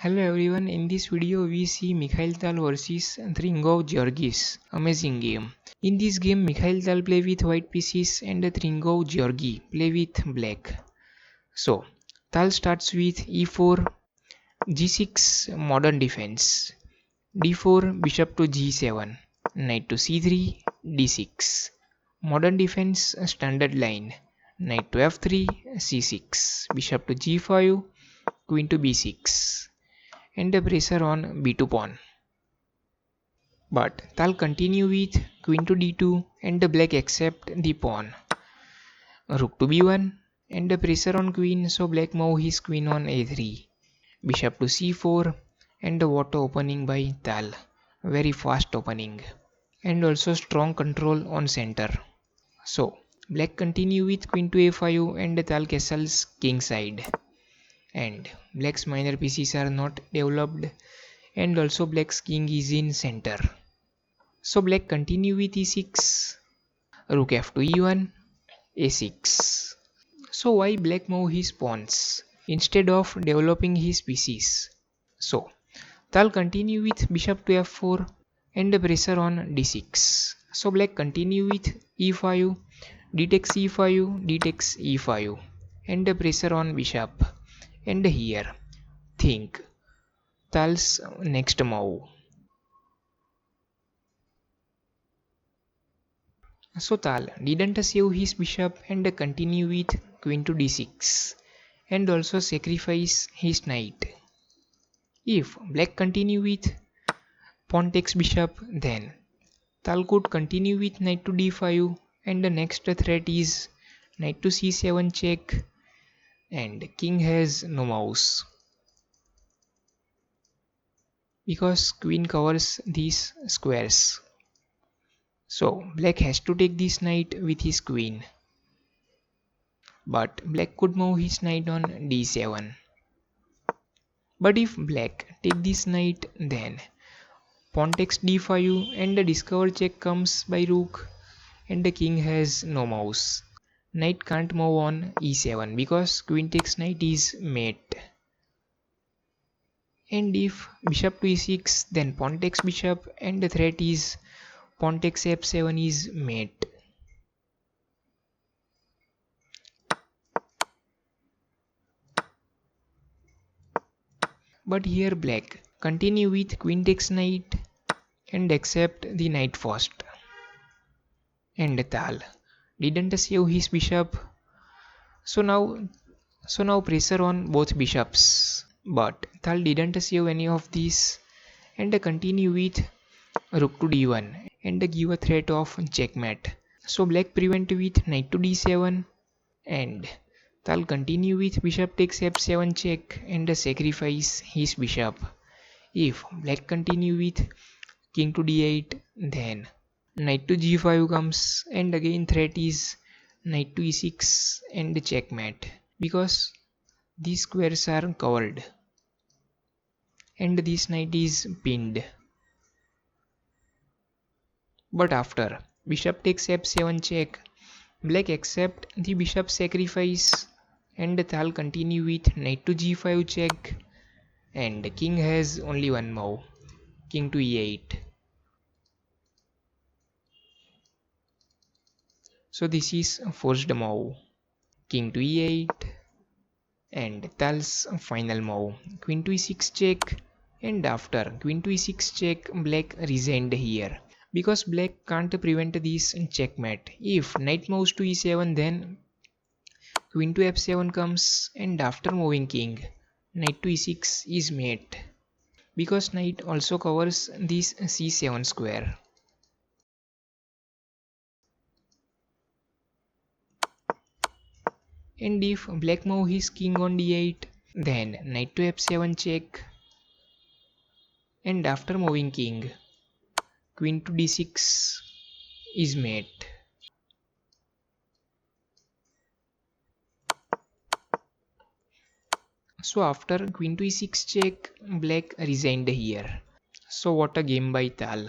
Hello everyone, in this video we see Mikhail Tal versus Tringov Georgi's amazing game. In this game Mikhail Tal play with white pieces and Tringov Georgi play with black. So Tal starts with e4, g6 modern defense, d4 bishop to g7, knight to c3, d6. Modern defense standard line, knight to f3, c6, bishop to g5, queen to b6. And the pressure on b2 pawn. But Tal continue with queen to d2 and the black accept the pawn. Rook to b1 and the pressure on queen, so black move his queen on a3. Bishop to c4 and the water opening by Tal. Very fast opening. And also strong control on center. So black continue with queen to a5 and the Tal castles king side. And black's minor pieces are not developed. And also black's king is in center. So black continue with e6, rook f2 e1, a6. So why black move his pawns instead of developing his pieces? So Tal continue with bishop to f4 and the pressure on d6. So black continue with e5, d takes e5, d takes e5 and the pressure on bishop. And here think Tal's next move. So Tal didn't save his bishop and continue with queen to d6 and also sacrifice his knight. If black continue with pawn takes bishop, then Tal could continue with knight to d5 and the next threat is knight to c7 check and king has no mouse because queen covers these squares. So black has to take this knight with his queen. But black could move his knight on d7. But if black take this knight, then pawn takes d5 and the discover check comes by rook and the king has no mouse. Knight can't move on e7 because queen takes knight is mate. And if bishop to e6, then pawn takes bishop and the threat is pawn takes f7 is mate. But here black continue with queen takes knight and accept the knight first. And Tal didn't save his bishop. So now pressure on both bishops. But Tal didn't save any of these and continue with rook to d1 and give a threat of checkmate. So black prevent with knight to d7 and Tal continue with bishop takes f7 check and sacrifice his bishop. If black continue with king to d8, then knight to g5 comes and again threat is knight to e6 and checkmate because these squares are covered and this knight is pinned. But after bishop takes f7 check, black accept the bishop sacrifice and Tal continue with knight to g5 check and king has only one move, king to e8. So this is forced move, king to e8 and Tal's final move, queen to e6 check and after queen to e6 check black resigned here because black can't prevent this checkmate. If knight moves to e7 then queen to f7 comes and after moving king knight to e6 is mate because knight also covers this c7 square. And if black move his king on d8 then knight to f7 check and after moving king queen to d6 is mate. So after queen to e6 check black resigned here. So what a game by Tal.